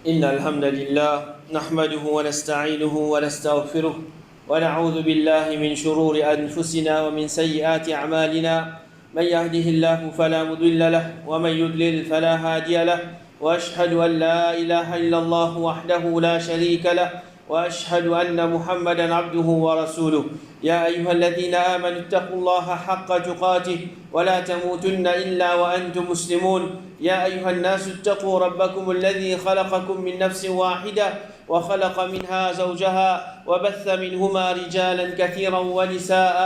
إن الحمد لله نحمده ونستعينه ونستغفره ونعوذ بالله من شرور أنفسنا ومن سيئات أعمالنا من يهده الله فلا مضل له ومن يضلل فلا هادي له وأشهد أن لا إله إلا الله وحده لا شريك له وأشهد أن محمدا عبده ورسوله يا أيها الذين آمنوا اتقوا الله حق تقاته ولا تموتن إلا وأنتم مسلمون يا أيها الناس اتقوا ربكم الذي خلقكم من نفس واحدة وخلق منها زوجها وبث منهما رجالا كثيرا ونساء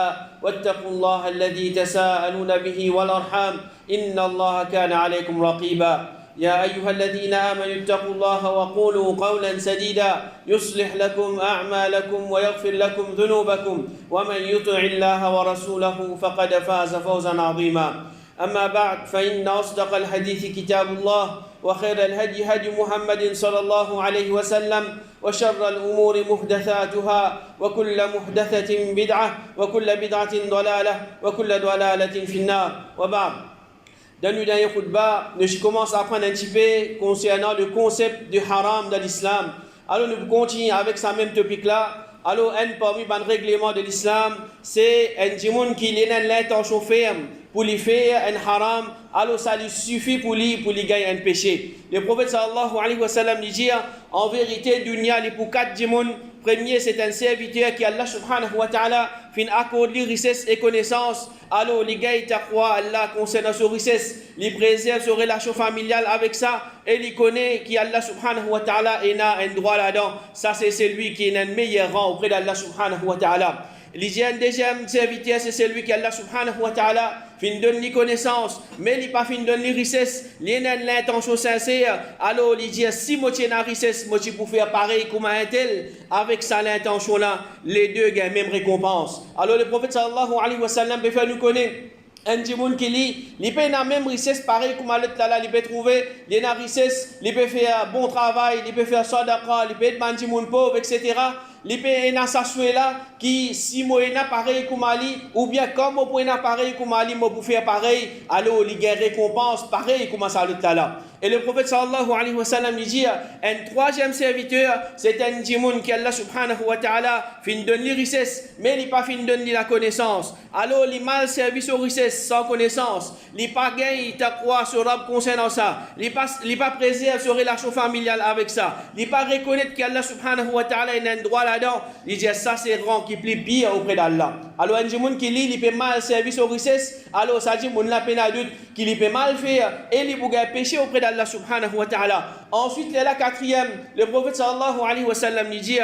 واتقوا الله الذي تساءلون به والأرحام إن الله كان عليكم رقيبا يا أيها الذين آمنوا اتقوا الله وقولوا قولا سديدا يصلح لكم أعمالكم ويغفر لكم ذنوبكم ومن يطع الله ورسوله فقد فاز فوزا عظيما أما بعد فإن أصدق الحديث كتاب الله وخير الهدي هدي محمد صلى الله عليه وسلم وشر الأمور محدثاتها وكل محدثة بدعة وكل بدعة ضلالة وكل ضلالة في النار وبعد. Dans le dernier khutbah, je commence à apprendre un petit peu concernant le concept du haram de l'islam. Alors nous continuons avec ce même topic-là. Alors un parmi les règlements de l'islam, c'est un djimoun qui a l'intention ferme pour lui faire un haram. Alors ça lui suffit pour lui gagner un péché. Le prophète sallallahu alayhi wa sallam dit en vérité, dunya li pour 4 djimoun. Premier, c'est un serviteur qui Allah subhanahu wa ta'ala fin accorde les richesses et connaissances. Alors, les gars, ils croient Allah concernant ce richesse. Ils préservent sa relation familiale avec ça. Et ils connaissent qu'Allah subhanahu wa ta'ala a un droit là-dedans. Ça, c'est celui qui est un meilleur rang auprès d'Allah subhanahu wa ta'ala. Le deuxième serviteur, c'est celui qui Allah subhanahu wa ta'ala fin donne les connaissances, mais il pas fin donne les richesses, il a l'intention sincère. Alors il dit si moi tiens la richesse, moi tu peux faire pareil comme un tel, avec ça l'intention là, les deux gagnent même récompense. Alors le prophète sallallahu alayhi wa sallam peut faire nous connaître un djimoun qui lit, il peut la même richesse pareil comme Allah là, il peut trouver, il a richesse, il peut faire bon travail, il peut faire sadaqa, il peut être un djimoun pauvre, etc. Il peut être sa là qui si moi n'a pareil comme Ali ou bien comme moi n'a pareil comme Ali moi pour faire pareil, alors il gagne récompense pareil comme ça là. Et le prophète sallallahu alayhi wa sallam dit un troisième serviteur, c'est un djimoun qui Allah subhanahu wa ta'ala fin donne les richesses, mais il pas fin donne la connaissance. Alors il mal servi aux richesses sans connaissance, il pas gagne ta croix sur Rab concernant ça, il pas préserve sa relation familiale avec ça, il pas reconnaître qu'Allah subhanahu wa ta'ala a un droit là-dedans, il dit ça c'est rang qui plie pire auprès d'Allah. Alors un djimoun qui lit, il peut mal servir aux richesses, alors ça dit mon la peine à doute qu'il peut mal faire et il peut pécher auprès d'Allah subhanahu wa ta'ala. Ensuite, il y a la quatrième, le prophète sallallahu alayhi wa sallam dit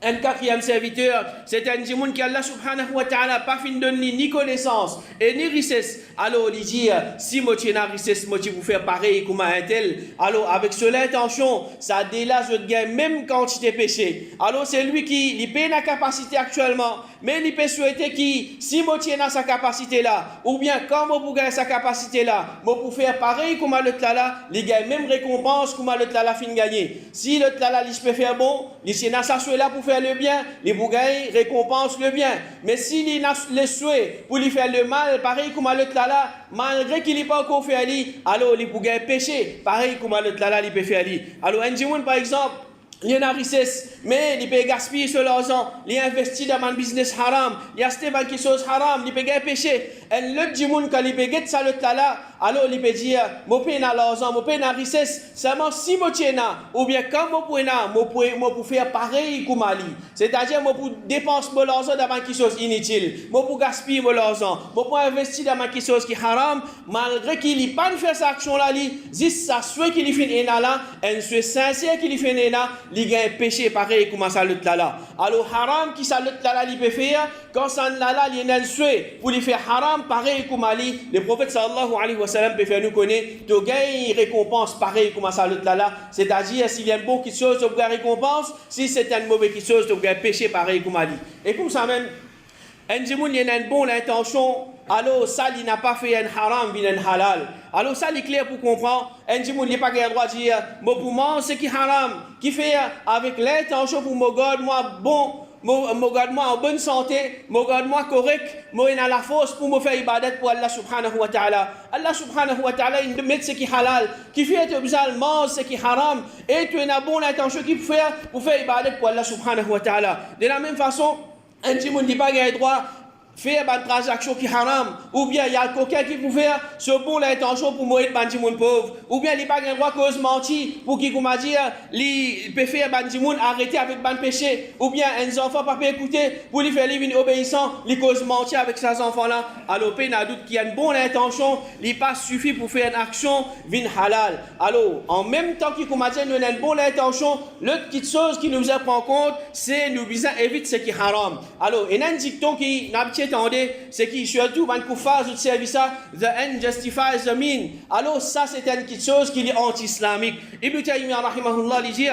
un quatrième serviteur, c'est un djimoun qui Allah subhanahu wa ta'ala pas fin donne ni connaissance et ni richesse. Alors il dit si moi tu as richesse, moi tu peux faire pareil comme un tel. Alors avec celle intention, ça délage de gain même quand tu t'es péché. Alors c'est lui qui il paie la capacité actuellement, mais il peut souhaiter qui si moi tu as sa capacité là, ou bien quand moi pour gagner sa capacité là, moi pour faire pareil comme le tlala, il gagne même récompense comme le tlala fin gagner. Si le tlala il peut faire bon, il a sa souhait là pour faire le bien, les bougailles récompensent le bien. Mais s'il a le souhait pour lui faire le mal, pareil comme le tlala, malgré qu'il n'ait pas encore fait ali, alors les bougailles péché, pareil comme le tlala, il peut faire ali. Alors un djimoun par exemple, il y a une richesse, mais il peut gaspiller sur l'argent, il investit dans un business haram, il a acheté quelque chose haram, il peut gagner péché. Et le djimoun, quand il peut gagner ça le tlala, alors il peut dire, moi peux na l'argent, moi peux na richesse, seulement si moi tiens ou bien quand moi peux na, moi pour faire pareil comme Ali. C'est-à-dire moi pour dépenser mon argent dans quelque chose inutile, moi pour gaspiller mon argent, moi pour investir dans quelque chose qui est haram, malgré qu'il n'ait pas fait cette action là, juste ça soit qu'il fait là, un souhait sincère qu'il fait là, il gagne péché pareil comme ça le tlala. Alors haram qui ça le tlala il peut faire, quand ça là il y a un souhait pour lui faire haram pareil comme Ali, le prophète sallallahu alayhi wa sallam peut faire nous connaître, tu gagnes récompense pareil comme ça le tlala, c'est-à-dire s'il y a un bon quelque chose, tu gagnes récompense, si c'est un mauvais quelque chose, tu gagnes péché pareil comme Ali. Et comme ça même, un djimoun il a une bonne intention, alors ça il n'a pas fait un haram, il un halal. Alors ça c'est clair pour comprendre, un djimoun il n'a pas le droit de dire, moi pour moi c'est qui haram, qui fait avec l'intention pour me garder moi bon, garde-moi en bonne santé, garde-moi correct, moi dans la force pour me faire ibadat pour Allah subhanahu wa ta'ala. Allah subhanahu wa ta'ala, il met ce qui est halal, qui fait que tu manges ce qui est haram, et tu as une bonne intention qui peut faire pour faire ibadat pour Allah subhanahu wa ta'ala. De la même façon, un petit monde n'a pas le droit faire une transaction qui est haram, ou bien il y a quelqu'un qui peut faire ce bon l'intention pour mourir de monde pauvre, ou bien il n'a pas le droit cause menti pour qui, comment dire, il peut faire monde arrêter avec un péché, ou bien un enfant pas peut écouter pour lui faire une obéissant, il cause menti avec ces enfants-là. Alors, il y a doute qu'il y a une bonne intention, il pas suffit pour faire une action vin halal. Alors, en même temps qu'il comment dire, nous avons une bonne intention, l'autre petite chose qui nous prend en compte, c'est nous besoin éviter ce qui est haram. Alors, il y a un dicton qui n'a c'est qui surtout quand on fait ce service, the end justifies the mean. Alors ça c'est une petite chose qui est anti-islamique. Ibn Taymiyyah rahimahullah dit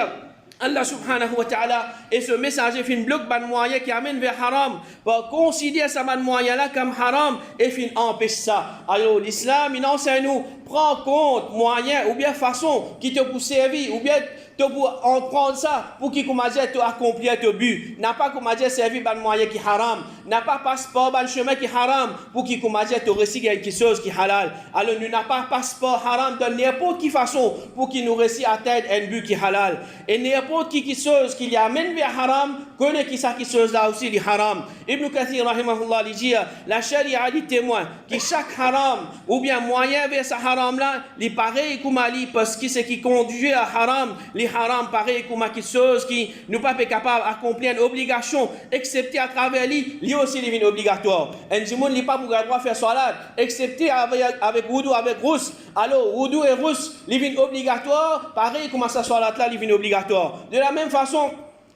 Allah subhanahu wa ta'ala et ce messager fait une bloc ban moyen qui amène vers haram, pour considérer ça ban moyen là comme haram et fin empêche ça. Alors l'islam il enseigne nous prend compte moyen ou bien façon qui te pour servir ou bien pour en prendre ça pour qui comment dire tu accomplir ton but. N'a pas comment dire servir ban moyen qui haram, n'a pas passeport ban chemin qui haram pour qui comment dire tu réussis quelque chose qui halal. Alors nous n'a pas passeport haram de n'importe quelle façon pour qui nous réussit à atteindre un but qui halal. Et n'importe qui chose qui amène vers haram connaît qui ça qui chose là aussi les haram. Ibn Kathir rahimahullah dit la charia dit témoin que chaque haram ou bien moyen vers ce haram là, il pareil comme ali parce que ce qui conduit à haram, les haram pareil comme quelque chose qui nous pas capable d'accomplir une obligation excepté à travers lui aussi devient obligatoire. Un monde n'est pas pour droit faire salat excepté avec wudu avec rousse. Alors wudu et rousse devient obligatoire pareil comme ça salat là devient obligatoire. De la même façon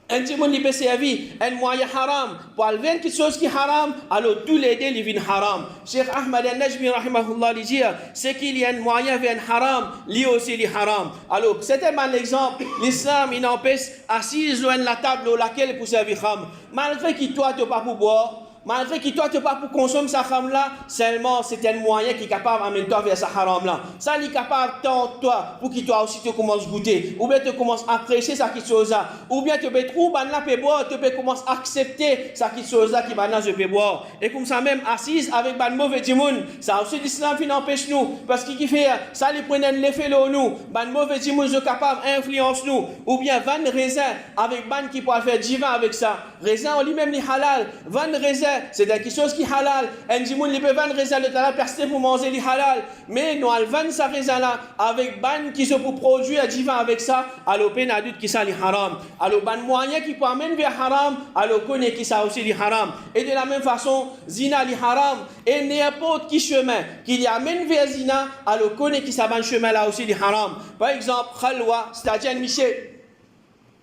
un petit monde qui peut servir un moyen haram pour enlever quelque chose qui est haram, alors tous les deux deviennent haram. Cheikh Ahmad al-Najmi rahimahullah dit c'est qu'il y a un moyen vers un haram, lui aussi il est haram. Alors c'est un bon exemple, l'islam il empêche assise loin de la table au laquelle pour servir haram. Malgré que toi tu n'as pas pour boire, malgré que toi tu n'as pas pour consommer sa haram là, seulement c'est un moyen qui est capable d'amener toi vers sa haram là. Ça il est capable de toi pour que toi aussi tu commences à goûter, ou bien tu commences à apprécier ça qui chose là, ou bien tu peux trouver là peut boire, tu peux commencer à accepter ça qui chose là qui maintenant je peux boire. Et comme ça même assise avec ban mauvais dimoun, ça aussi l'islam qui n'empêche nous parce qu'il fait ça il prend l'effet là nous, ban mauvais dimoun je capable influence nous, ou bien van raisin avec ban qui peut faire divin avec ça. Raisin en lui-même les halal, van raisin c'est quelque chose qui est halal. Un dimoun il peut vendre raisin le talent persisté pour manger les halal, mais nous allons vendre ça raisin là avec ban qui se pour produire divin avec ça, alors peine adulte qui ça les haram. Alors ban moyen qui peut amener vers haram, alors connaît qui ça aussi les haram. Et de la même façon zina les haram et n'importe qui chemin qui y amène vers zina, alors connaît qui ça ban chemin là aussi les haram. Par exemple khalwa, c'est-à-dire Michel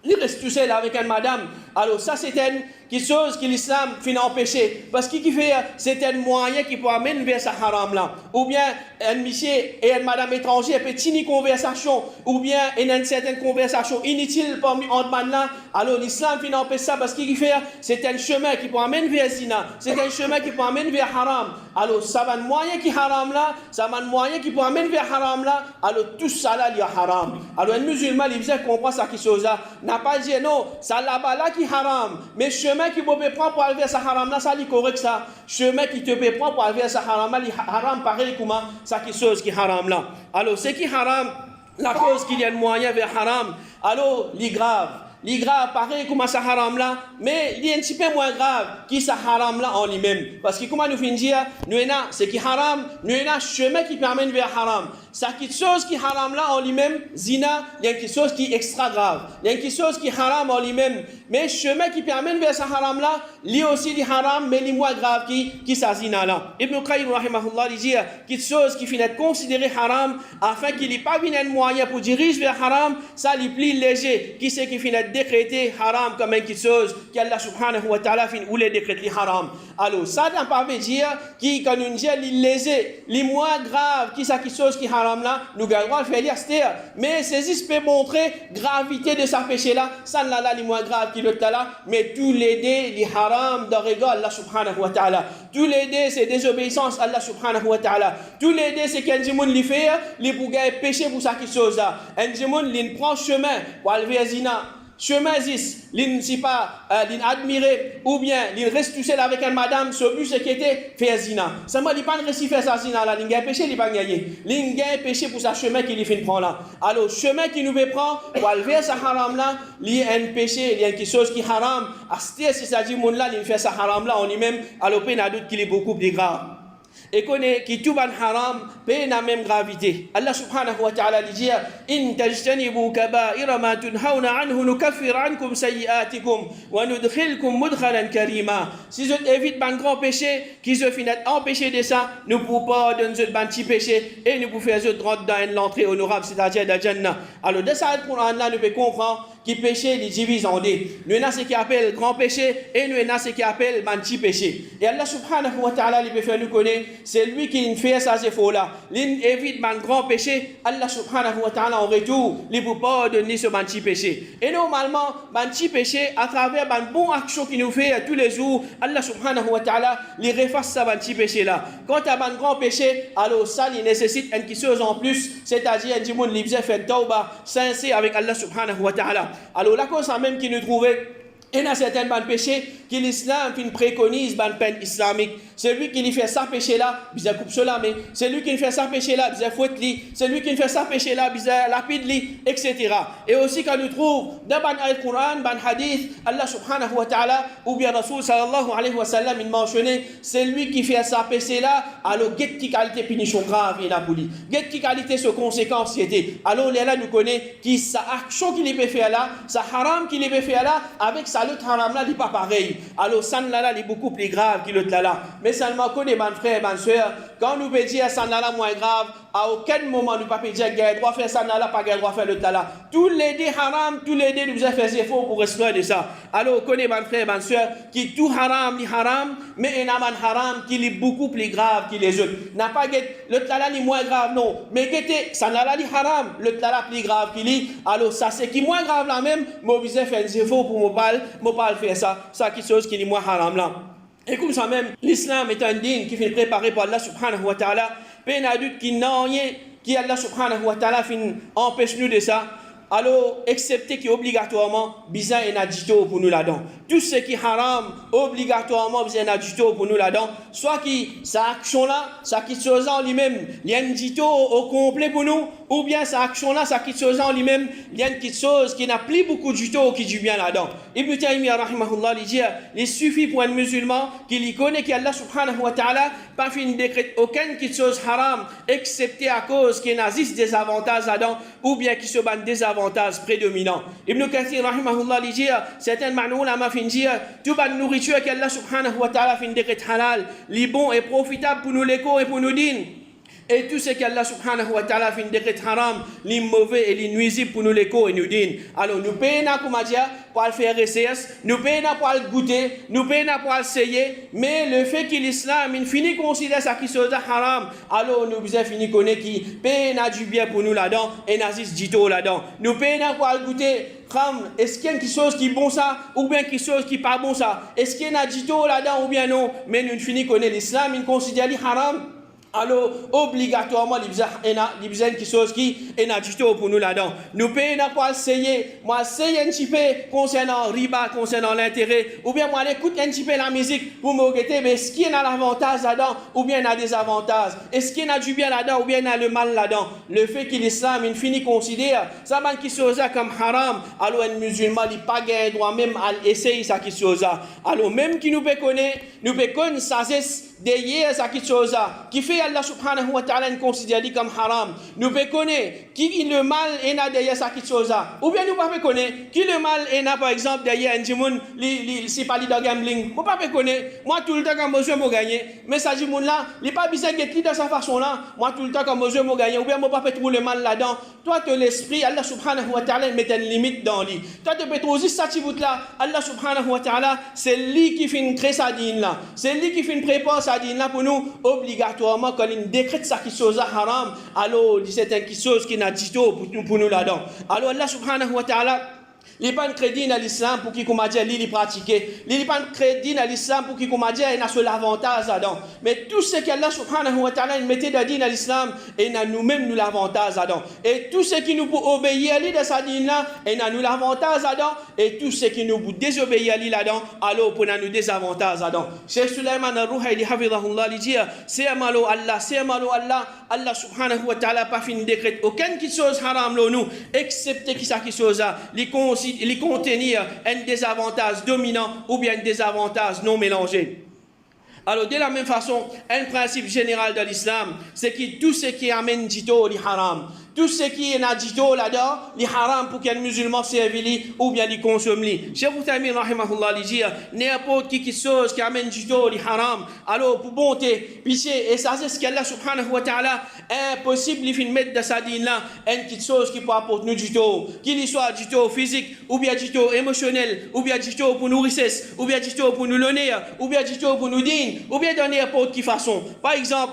il reste tout seul avec une madame. Alors ça c'est quelque chose que l'islam finit empêcher. Parce qu'il fait c'est un moyen qui peut amener vers sa haram là. Ou bien un monsieur et une madame étrangère peut tenir une conversation. Ou bien une certaine conversation inutile parmi entre là. Alors l'islam finit empêcher ça parce qu'il fait c'est un chemin qui peut amener vers zina. C'est un chemin qui peut amener vers haram. Alors ça va un moyen qui haram là. Ça va un moyen qui peut amener vers haram là. Alors tout ça là il y a haram. Alors un musulman il vient comprendre ça qui chose là. N'a pas dit non, ça là-bas là qui haram, mais chemin qui peut prendre pour aller vers sa haram là, ça est correct ça. Chemin qui te peut prendre pour aller vers sa haram là, haram pareil comment ça qui chose qui haram là. Alors ce qui haram, la cause qu'il y a un moyen vers haram, alors il grave. Les grave pareil comme ça haram là, mais il est un petit peu moins grave qui ça haram là en lui-même. Parce que comment nous finissons dire, nous avons ce qui haram, nous avons un chemin qui permet vers haram. Ça quelque chose qui haram là en lui-même, zina, il y a quelque chose qui est extra grave. Il y a quelque chose qui haram en lui-même, mais chemin qui permet vers ce haram là, lui aussi il haram, mais il est moins grave qui ça zina là. Ibn Qayyim rahimahullah dit quelque chose qui finit considéré haram afin qu'il n'ait pas un moyen pour diriger vers haram, ça lui plus léger. Qui c'est qui finit décréter haram comme quelque chose qu'Allah subhanahu wa ta'ala fin ou les décréter haram. Alors ça n'a pas veut dire qui quand nous dit il léger, les moins grave qui ça quelque chose qui haram là, nous gardons le faire dire mais ceci peut montrer gravité de sa péché là, ça n'a là les moins grave qui le là, mais tous les deux les haram de regard Allah subhanahu wa ta'ala. Tous les deux c'est désobéissance à Allah subhanahu wa ta'ala. Tous les deux c'est qu'un djimoun li fait, li pour gagner péché pour ça quelque chose là. Un djimoun li prend chemin pour aller vers zina. chemin zis, l'in si pas l'in admiré ou bien l'in reste tout seul avec une madame, ce but c'est qui était faire zina. Ça m'a dit pas de récit faire ça zina là, l'in péché, l'in pas gagné. L'in péché pour sa chemin qu'il fait prendre là. Alors chemin qui nous veut prendre pour aller vers sa haram là, l'in un péché, il y a quelque chose qui haram. Asté si ça dit mon là, l'in fait sa haram là, on y même alors peine à doute qu'il est beaucoup plus grave. Et connaît qui tout ban haram peine à même gravité. Allah subhanahu wa ta'ala dit in tajtanibu kaba'ira ma tunhauna anhu nukaffir ankum sayyi'atikum wa nudkhilkum mudkhalan karima. Si vous évitez ban grand péché qui se finit empêcher de ça, nous pouvons pas donner ban petit péché et nous pouvons faire rentrer dans l'entrée honorable, c'est-à-dire dans Jannah. Alors de ça le Coran là nous peut comprendre qui péché les divise en deux. Nous avons ce qui appelle grand péché et nous avons ce qui appelle petit péché. Et Allah subhanahu wa ta'ala il peut faire nous connaître, c'est lui qui fait ça c'est faux là. Il évite le grand péché, Allah subhanahu wa ta'ala en retour, il ne peut pas donner ce petit péché. Et normalement, petit péché, à travers une bonne action qu'il nous fait tous les jours, Allah subhanahu wa ta'ala, il efface ça petit péché là. Quand tu as un grand péché, alors ça il nécessite une chose en plus, c'est-à-dire un monde qui fait tauba sincère avec Allah subhanahu wa ta'ala. Alors la cause même qui nous trouvait, il y a certains péchés que l'islam préconise dans peine islamique. C'est lui qui fait ça péché là, il coupe cela, mais c'est lui qui fait ça péché là, il fouette lui, c'est lui qui fait ça péché là, il lapide lui, etc. Et aussi quand nous trouvons dans le Coran, dans le hadith, Allah subhanahu wa ta'ala, ou bien Rasul sallallahu alayhi wa sallam, il mentionnait, c'est lui qui fait ça péché là, alors quelle qualité punition grave il a pour lui, quelle qualité ce conséquence c'était. Alors là nous connaissons qui sa action qu'il peut faire là, sa haram qu'il peut faire là, avec sa l'autre haram là, il n'est pas pareil. Alors ça là, il est beaucoup plus grave que l'autre là. Mais seulement connaît mon frère, ma soeur, quand nous peut dire ça là moins grave, à aucun moment nous ne pouvons pas dire qu'il droit faire ça là, pas qu'il droit faire l'autre là. Tous les deux haram, tous les deux nous avons fait effort pour restaurer de ça. Alors connaît mon frère, ma soeur, qui tout haram, ni haram, mais il y a un haram qui est beaucoup plus grave que les autres. N'a pas l'autre là ni moins grave non, mais ça là ni haram, l'autre là plus grave qu'il est. Alors ça c'est qui moins grave là même, moi vous avez fait effort pour moi pas faire ça qui chose qui est moins haram là. Et comme ça même, l'islam est un dîne qui fait préparer par Allah subhanahu wa ta'ala, peine à doute qui n'a rien, qui Allah subhanahu wa ta'ala empêche nous de ça. Alors, excepté qui obligatoirement, bizarre et nadito pour nous là-dedans. Tout ce qui est haram, obligatoirement, bizarre et nadito pour nous là-dedans. Soit qui, sa action-là, sa qui chose en lui-même, il y a une dito au complet pour nous, ou bien sa action-là, sa qui chose en lui-même, il y a une petite chose qui n'a plus beaucoup de dito qui du bien là-dedans. Ibn Taymiyyah, rahimahullah, il dit, il suffit pour un musulman qu'il y connaît qu'Allah subhanahu wa ta'ala, pas fin décrète aucune petite chose haram, excepté à cause qu'il n'existe des avantages là-dedans, ou bien qu'il se banne des avantages prédominant. Ibn Kathir rahimahullah dit certaines ma'noula ma fin dire tout ban nourriture qu'Allah subhanahu wa ta'ala fin décret halal, li bon et profitable pour nous l'éco et pour nous din. Et tout ce qu'Allah subhanahu wa ta'ala fin décret haram, li mauvais et li nuisible pour nous l'éco et nous din. Alors nous payons comme dire pour le faire recherche, nous payons pour le goûter, nous payons pour essayer, mais le fait que l'islam il finit considérer ça qui chose haram, alors nous vous fini connaître qui payons du bien pour nous là-dedans et nazis dito là-dedans. Nous payons pour le goûter. Est-ce qu'il y a quelque chose qui est bon ça ou bien quelque chose qui n'est pas bon ça? Est-ce qu'il y a un dito là-dedans ou bien non? Mais nous finissons connaître l'islam, il considère le haram. Alors, obligatoirement, il y a quelque chose qui est naturel pour nous là-dedans. Nous payons pour essayer. Moi, essayer un petit peu concernant riba, concernant l'intérêt. Ou bien, moi, écouter un petit peu la musique pour me regarder. Mais est-ce qu'il y a l'avantage là-dedans ou bien il y a des avantages? Est-ce qu'il y a du bien là-dedans ou bien il y a le mal là-dedans? Le fait que l'islam, il finit considère ça qui chose comme haram. Alors, un musulman, il n'a pas le droit même à essayer ça qui chose. Alors, même qui nous peut connaître ça derrière ça qui chose qui fait Allah subhanahu wa ta'ala considère comme haram. Nous peut connaître qui le mal est derrière ça qui chose ou bien nous pas connaître qui le mal est par exemple derrière un monde si pas dans gambling. Moi pas connaître moi tout le temps quand besoin me gagner mais ça dit monde là il pas besoin d'être dans sa façon là moi tout le temps quand besoin me gagner ou bien moi pas fait trouver le mal là-dedans. Toi que l'esprit Allah subhanahu wa ta'ala met une limite dans lui. Toi tu peux trouver ça petit bout là Allah subhanahu wa ta'ala c'est lui qui fait créer sa dîne là. C'est lui qui fait prépare sa dîne là pour nous obligatoirement quand il décrète ça qui chose haram alors c'est quelque chose qui n'a dit pour nous là-dedans. Alors Allah subhanahu wa ta'ala Il n'y a pas de crédit dans l'islam pour qui comment dire li pratiquer. Il n'y a pas de crédit dans l'islam pour qui comment dire il a seul avantage là-dedans. Mais tout ce qu'Allah subhanahu wa ta'ala mettait dans l'islam et nous-mêmes nous l'avantage là-dedans. Et tout ce qui nous peut obéir à lui dans sa dîne là et nous l'avantage là-dedans. Et tout ce qui nous peut désobéir à lui là-dedans alors pour nous désavantage là-dedans. Cheikh Sulaiman al-Ruhaili hafidhahullah il dit c'est malo Allah Allah subhanahu wa ta'ala pas fin décret aucune chose haram là nous excepté qui ça qui chose là il contenir un désavantage dominant ou bien un désavantage non mélangé. Alors, de la même façon, un principe général de l'islam, c'est que tout ce qui amène dito, est haram. Tout ce qui est dito là-dedans, est haram pour qu'un musulman serve ou bien il consomme. Cheikh Uthaymin, rahimahullah, il dit, n'importe qui chose qui amène dito, est haram. Alors, pour bonté, pitié, et ça, c'est ce qu'Allah subhanahu wa ta'ala, impossible, il fait mettre dans sa dîne là, une petite chose qui peut apporter nous dito, qu'il soit dito physique, ou bien dito émotionnel, ou bien dito pour nous richesse, ou bien dito pour nous l'honneur, ou bien dito pour nous dîner, ou bien de n'importe quelle façon. Par exemple,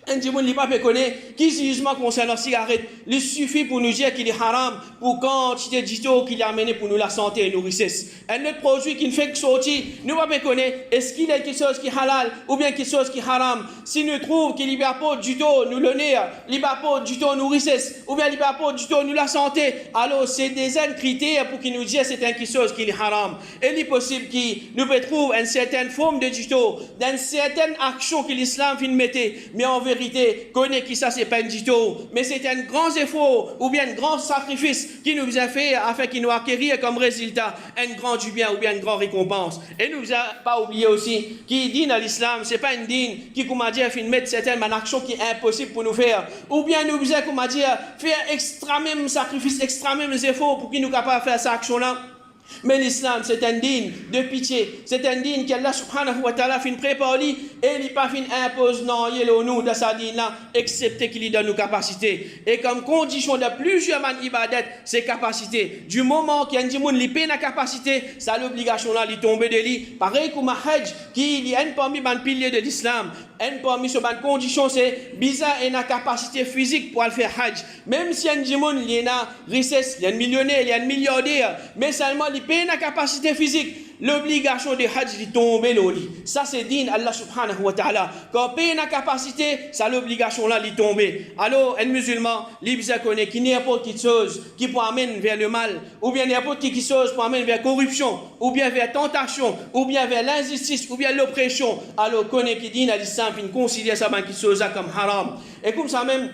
un dimanche, il ne connaît qui jugement concernant la cigarette. Il suffit pour nous dire qu'il est haram pour quantité d'ito qu'il a amené pour nous la santé et nous richesse. Un autre produit qui ne fait que sortir, nous ne connaît est-ce qu'il y a quelque chose qui est halal ou bien quelque chose qui est haram. Si nous trouvons qu'il y a pas d'ito nous l'honneur, il n'y a pas d'ito nous richesse ou bien il n'y a pas d'ito nous la santé, alors c'est des critères pour qu'il nous dise c'est quelque chose qui est haram. Et il est possible qu'il nous trouve une certaine forme de d'ito, d'une certaine action que l'islam vient mettre, mais en vérité, connaît qui ça c'est pas un dito, mais c'est un grand effort ou bien un grand sacrifice qui nous a fait afin qu'il nous acquérir comme résultat un grand du bien ou bien une grande récompense. Et nous a pas oublié aussi qu'il dit dans l'islam, c'est pas une dîne qui comment dire fait mettre certaines actions qui est impossible pour nous faire, ou bien nous a comment dire faire extra même sacrifice, extra même efforts pour qu'il nous capable de faire cette action là. Mais l'islam, c'est un digne de pitié. C'est un digne qu'Allah subhanahu wa ta'ala fin prépare et il n'est pas fin impose non, il est nous de sa digne là, excepté qu'il lui donne nos capacités. Et comme condition de plusieurs man ibadat, ces capacités. Du moment qu'il y a un dimoun qui paie la capacité, ça l'obligation là, il tombe de lui. Pareil comme un hajj, qui est un parmi les piliers de l'islam. Un parmi ces conditions, c'est bizarre et la capacité physique pour le faire hajj. Même si un dimoun, il y a une richesse, il y a un millionnaire, il y a un milliardaire, mais seulement il paye la capacité physique, l'obligation de hajj il tombe là. Ça c'est din Allah subhanahu wa ta'ala. Quand paye la capacité, ça l'obligation là il tombe. Alors un musulman, il connaît qu'il n'y a pas quelque chose qui peut amener vers le mal, ou bien n'importe quelque chose pour amener vers corruption, ou bien vers tentation, ou bien vers l'injustice, ou bien l'oppression. Alors connaît qu'il dit à l'islam, il considère ça quelque chose comme haram. Et comme ça même,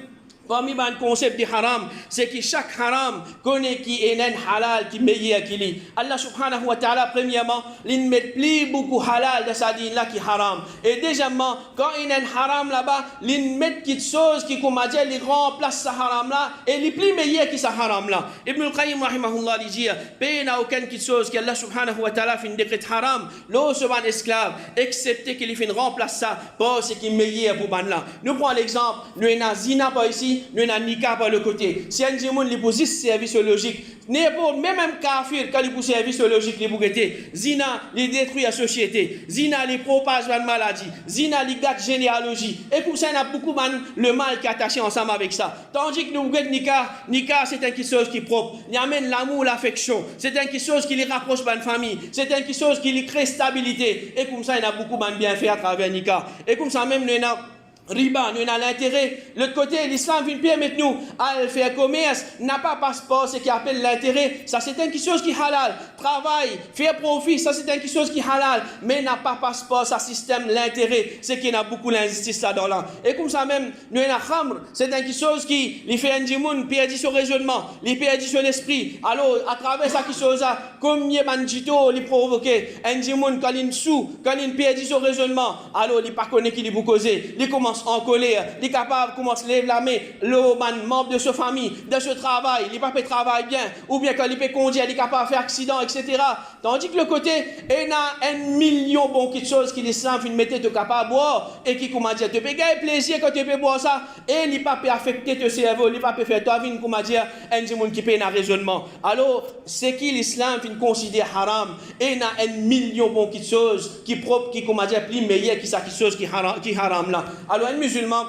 parmi le concept de haram, c'est que chaque haram connaît qui est un halal qui est meilleur qu'il est. Allah subhanahu wa ta'ala, premièrement, il ne met plus beaucoup halal de sa dîne là qui est haram. Et deuxièmement, quand il y a un haram là-bas, il met quelque chose qui, comme on dit, il remplace ce haram là et il est plus meilleur que ce haram là. Ibn al-Qayyim, rahimahullah, il dit, il n'y a aucune chose que Allah subhanahu wa ta'ala fait un décret haram, l'eau se van esclave, excepté qu'il fait remplace ça par ce qui est meilleur pour ban là. Nous prenons l'exemple, nous avons zina par ici, nous avons un nika par le côté. Si un djimoun li pose service logique, n'importe même un kafir quand il pose service logique li bougete, zina li détruit la société, zina li propage la maladie, zina li gâte généalogie. Et pour ça, il y a beaucoup de le mal qui est attaché ensemble avec ça. Tandis que nous bougete nika c'est quelque chose qui est propre. Il amène l'amour, l'affection. C'est quelque chose qui les rapproche de la famille. C'est quelque chose qui les crée stabilité. Et comme ça, il y a beaucoup de bienfaits à travers nika. Et comme ça même, nous avons riba, nous avons l'intérêt. L'autre côté, l'islam vient permettre nous à faire commerce, n'a pas passeport, ce qui appelle l'intérêt. Ça, c'est quelque chose qui est halal. Travail, faire profit, ça, c'est quelque chose qui est halal. Mais n'a pas passeport, ça, système l'intérêt. C'est qu'il y a beaucoup d'injustice là-dedans. Et comme ça même, nous avons khamr, c'est quelque chose qui lui fait un dimoun, perdit son raisonnement, lui perdit son esprit. Alors, à travers ça, qui chose là, combien de bandito lui provoquer un dimoun quand il sous, quand il perdit son raisonnement, alors il ne pas connaît qui lui vous causer. Il commence en colère, il est capable de commencer à lever la main, le membre de sa famille, de ce travail, il n'est pas fait travail bien, ou bien quand il peut conduire, il est capable de faire accident, etc. Tandis que le côté, il y a 1 million bon de choses qui l'islam fait mettre de capable de boire, et qui, comment dire, te peut gagner plaisir quand tu peux boire ça, et il n'est pas peut affecter ton cerveau, il n'est pas peut faire toi, comment dire, un monde qui peut un raisonnement. Alors, c'est qui l'islam fait considère haram, et il y a 1 million bon de choses qui propre, qui, comment dire, plus meilleur que ça, qui chose qui haram là. Alors, un musulman,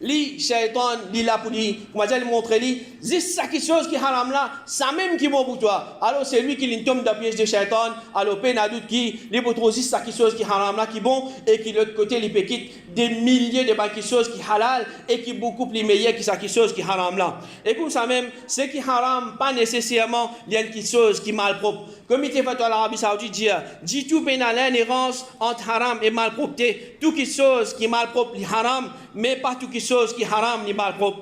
Li shaitan, li là pour lui, comment dire, lui montrer lui, dis ça quelque chose qui haram là, ça même qui est bon pour toi. Alors c'est lui qui tombe dans le piège de shaitan, alors peine à doute qui, lui pour trouver ça quelque chose qui haram là, qui est bon, et qui de l'autre côté, lui peut quitter des milliers de quelque chose qui halal, et qui est beaucoup plus meilleur que ça quelque chose qui haram là. Et comme ça même, ce qui haram, pas nécessairement, il y a quelque chose qui est malpropre. Comme il était fait à l'Arabie Saoudite, dit tout pénal l'inhérence entre haram et malpropreté, tout quelque chose qui est malpropre, est haram, mais pas tout quelque chose qui est haram ni malpropre.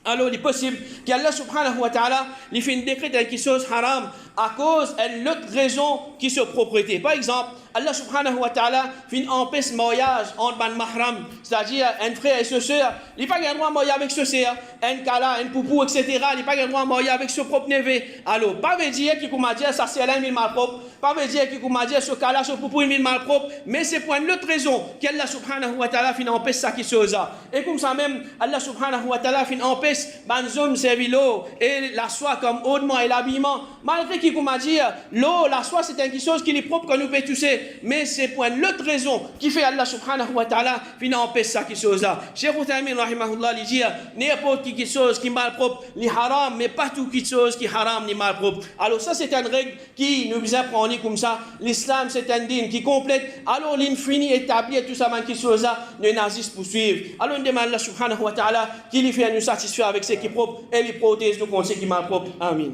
Alors, il est possible qu'Allah subhanahu wa ta'ala lui fait une décret de quelque chose haram à cause d'une autre raison qui est sur propriété. Par exemple, Allah subhanahu wa ta'ala fait empêcher le mariage entre ban mahram, c'est-à-dire un frère et sa sœur. Il n'a pas le droit de marier avec sa sœur, un kala, un poupou, etc. Il n'a pas le droit de marier avec son propre neveu. Alors, pas veut dire qu'il m'a dit ça c'est un malpropre, pas veut dire qu'il m'a dit ce kala, ce poupou, il malpropre, mais c'est pour une autre raison qu'Allah subhanahu wa ta'ala fait empêcher ça qui chose. Et comme ça même, Allah subhanahu wa ta'ala fait empêcher les hommes servir l'eau et la soie comme haudement et l'habillement. Malgré qu'il m'a dit l'eau, la soie c'est quelque chose qui est propre que nous pouvons toucher. Mais c'est pour une autre raison qui fait Allah subhanahu wa ta'ala finit empêcher ça qui chose là. Cheikh Uthaymin rahimahullah lui dit n'importe qui chose qui est malpropre, li haram, mais pas tout qui chose qui est haram ni malpropre. Alors ça c'est une règle qui nous apprend comme ça. L'islam c'est un dîne qui complète. Alors l'infini établi et tout ça qui chose là, les nazis poursuivent. Alors on demande Allah subhanahu wa ta'ala qui lui fait nous satisfaire avec ce qui est propre et les protège nous contre ce qui est malpropre. Amin.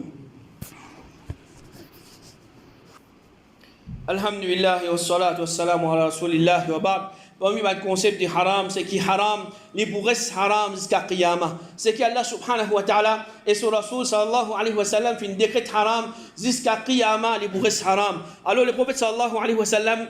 Alhamdulillah wa salatu wa salamu ala rasulillah wa ba'd. Parmi le concept du haram, c'est qui haram, les pourrait haram jusqu'à Qiyamah. C'est qu'Allah subhanahu wa ta'ala et son Rasul sallallahu alayhi wa sallam fait un décret haram jusqu'à Qiyamah, les pourrait haram. Alors le prophète sallallahu alayhi wa sallam,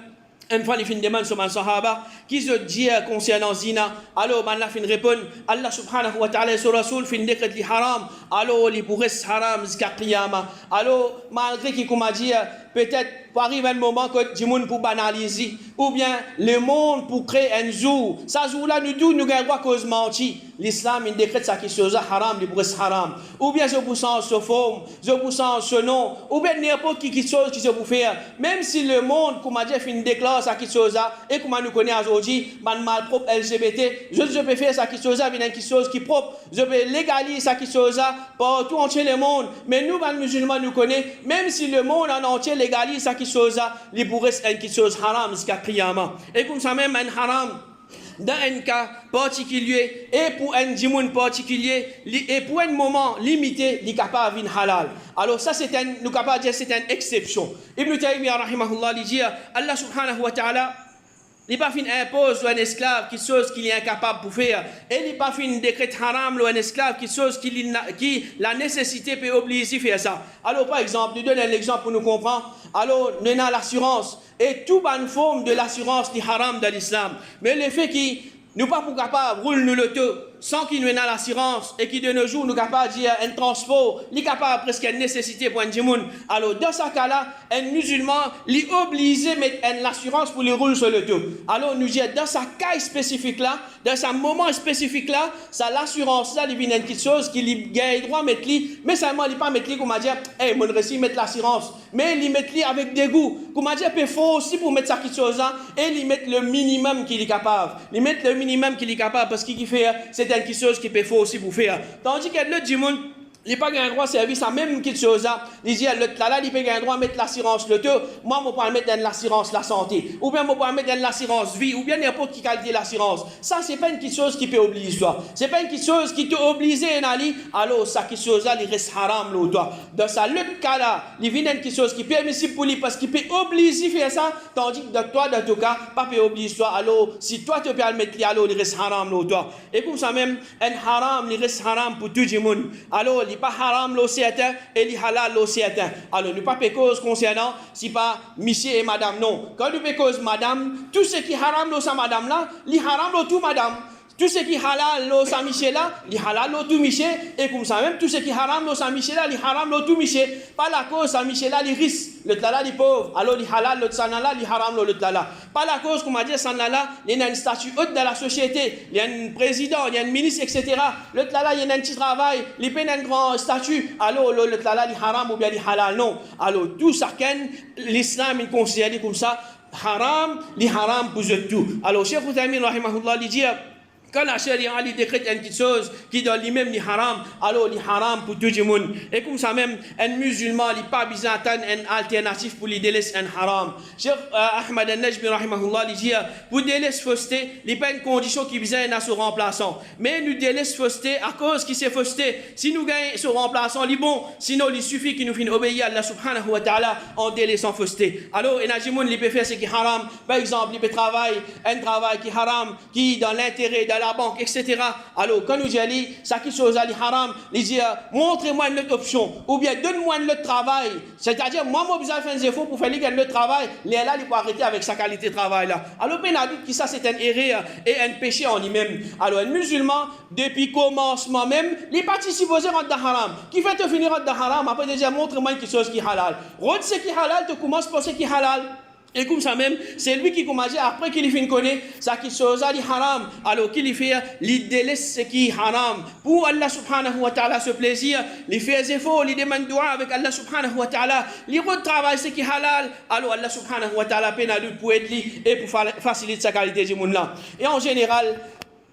une fois, il fait une demande sur un sahaba qui se dit concernant zina. Alors, Allah fait une réponse. Allah subhanahu wa ta'ala et son Rasul fait un décret de haram. Alors, il pourrait haram jusqu'à Qiyamah. Alors, malgré qu'il m'a dit, peut-être, pour arriver un moment que du monde pour banaliser, ou bien le monde pour créer un jour. Ça jour-là, nous tous, nous gagnons cause menti. L'islam, il décrète ça qui chose haram, il pourrait haram. Ou bien, je vous sens ce forme, je vous sens ce nom, ou bien n'importe qui chose qui se vous faire. Même si le monde, comme a dit, fait une déclaration ça qui chose et comme nous connaissons aujourd'hui, man mal propre LGBT, je peux faire ça qui chose avec une chose qui propre, je peux légaliser ça qui chose partout entier le monde. Mais nous, les musulmans, nous connaissons, même si le monde en entier légalise ça qui chose, il pourrait être une chose haram jusqu'à Qiyamah. Et comme ça même, un haram, dans un cas particulier et pour un djimoun particulier et pour un moment limité, il est capable de halal. Alors ça, nous capable de dire c'est une exception. Ibn Taymiyyah rahimahullah dit Allah subhanahu wa ta'ala, il n'a pas fait impose à un esclave qui chose qu'il est incapable de faire. Et il n'a pas fait un décret haram à un esclave qui chose qui la nécessité peut obliger à faire ça. Alors par exemple, nous donnons un exemple pour nous comprendre. Alors nous avons l'assurance. Et toute bonne forme de l'assurance est haram dans l'islam. Mais le fait qu'il nous pas capable de rouler nous le tout sans qu'il nous ait l'assurance et qui de nos jours nous capable de dire un transport, il est capable presque une nécessité pour un djimoun. Alors dans ce cas-là, un musulman est obligé de mettre une assurance pour le rouler sur le tout. Alors nous disons dans ce cas spécifique là, dans ce moment spécifique là, ça l'assurance là, il vient une petite chose qu'il gagne droit de mettre lui, mais seulement il pas mettre lui comme a dit, hey, mon récit mettre l'assurance, mais il met lui avec dégoût. Comme a dit, il faut aussi pour mettre ça quelque chose là et il met le minimum qu'il est capable. Il met le minimum qu'il est capable parce qu'il fait c'est quelque chose qui peut faire aussi pour faire. Tandis que l'autre du monde, il n'a pas un droit de service à même quelque chose là. Il dit l'autre là, il peut un droit de mettre l'assurance le tout. Moi, je peux mettre dans l'assurance la santé. Ou bien je peux mettre dans l'assurance vie. Ou bien n'importe qui qualité l'assurance. Ça, c'est pas une petite chose qui peut obliger toi. C'est pas une petite chose qui t'oblige à aller. Alors, ça, quelque chose là, il reste haram là, toi. Dans ça, l'autre cas là, il vient d'une chose qui est permissible pour lui parce qu'il peut obliger à faire ça. Tandis que toi, dans ton cas, pas peut obliger toi. Alors, si toi, tu peux le mettre, alors, il reste haram là, toi. Et comme ça même, un haram, il reste haram pour tout le monde. Alors, il pas haram l'eau certain et li halal l'eau certain. Alors nous pas cause concernant si pas monsieur et madame non. Quand nous cause madame, tout ce qui haram l'eau sa madame là, li haram l'eau tout madame. Tout ce qui halal l'eau sa Michel là, li halal l'eau tout Michel et comme ça même tout ce qui haram l'eau sa Michel là, li haram l'eau tout Michel. Pas la cause sa Michel là, li risque, le tlala li pauvre. Alors li halal l'eau sana là, li haram l'eau le tlala. Pas la cause comme a dit sana là, il y a une statut haute dans la société, il y a un président, il y a un ministre etc. Le tlala il y a un petit travail, il paye un grand statut. Alors le tlala li haram ou bien li halal non. Alors tout ça l'islam il considère comme ça haram, li haram pour tout. Alors Cheikh Uthaymin rahimahullah lui dit quand la charia elle décrète une petite chose qui donne lui-même les haram, alors les haram pour tout le monde. Et comme ça même, un musulman il pas besoin d'attendre une alternative pour lui délaisser un haram. Cheikh Ahmad al-Najmi rahimahullah il dit pour délaisser fausseté, il n'y a pas une condition qui besoin à ce remplaçant. Mais nous délaisse fausseté à cause qui s'est fausseté. Si nous gagnons ce remplaçant, il est bon. Sinon, il suffit qu'il nous fasse obéir à Allah subhanahu wa ta'ala en délaissant fausseté. Alors, il y a des gens qui peuvent faire ce qui est haram. Par exemple, il peut travailler un travail qui est haram, qui est dans l'intérêt de la banque, etc. Alors, quand nous disons, ça qui chose est haram, il dit, montrez-moi une autre option. Ou bien, donne-moi un autre travail. C'est-à-dire, moi, j'ai besoin de faire des efforts pour faire un autre travail. Là, il peut arrêter avec sa qualité de travail. Là. Alors, il y a dit que ça, c'est un erreur et un péché en lui-même. Alors, un musulman, depuis commencement même, il participe aux erreurs de haram. Qui fait te finir de haram, après déjà, montre-moi quelque chose qui est halal. Rôde ce qui est halal, tu commences par ce qui est halal. Et comme ça même, c'est lui qui commence après qu'il fait connaître ça qui chose est haram. Alors qu'il fait, il délaisse ce qui est haram. Pour Allah subhanahu wa ta'ala ce plaisir, il fait des efforts, il demande dua avec Allah subhanahu wa ta'ala, il retravaille ce qui est halal. Alors Allah subhanahu wa ta'ala peine à lui pour aider et pour faciliter sa qualité du monde là. Et en général,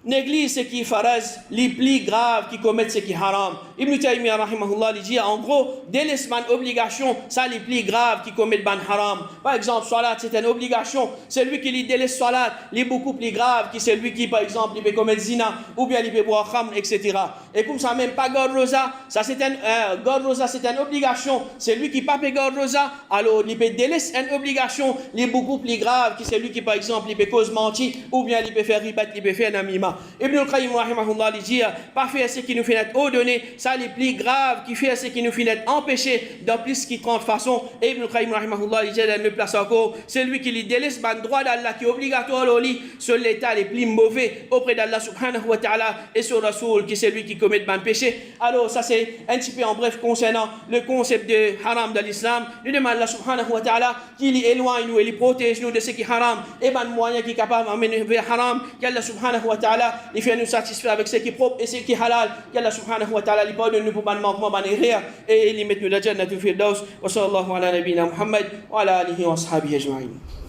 néglige ce qui est faraz, les plus graves qui commettent ce qui est haram. Ibn Taymiyyah rahimahullah dit en gros, délaisse une obligation, ça les plus graves qui commettent ban haram. Par exemple, salat c'est une obligation, celui qui lui délaisse salat, il est beaucoup plus grave que celui qui par exemple il peut commettre zina ou bien il peut boire khamr, etc. Et comme ça même pas garde rosa, ça c'est garde rosa c'est une obligation, celui qui pas garde rosa, alors il peut délaisser une obligation, il est beaucoup plus grave que celui qui par exemple il peut cause mentir ou bien il peut faire ribat, il peut faire namima. Ibn al-Qayyim rahimahullah dit pas faire ce qui nous fait être ordonné, ça les plus grave qui fait ce qui nous fait être empêché dans plus qui 30 façons. Et Ibn al-Qayyim rahimahullah dit dans le place encore, c'est lui qui lui délaisse le droit d'Allah qui est obligatoire au lit sur l'état les plus mauvais auprès d'Allah subhanahu wa ta'ala et sur Rasoul qui c'est lui qui commet le péché. Alors ça c'est un petit peu en bref concernant le concept de haram de l'islam. Nous demandons Allah subhanahu wa ta'ala qu'il éloigne nous et il protège nous de ce qui est haram et ban moyen qui est capable d'amener vers haram, qu'Allah subhanahu wa ta'ala il fait nous satisfaire avec ce qui est propre et ce qui est halal. Qu'Allah subhanahu wa ta'ala il pardonne nous pour ban manquement, ban erreur et il met nous la jannatul firdaus. Wa sallallahu ala nabina Muhammad wa ala alihi wa ashabihi ajma'in.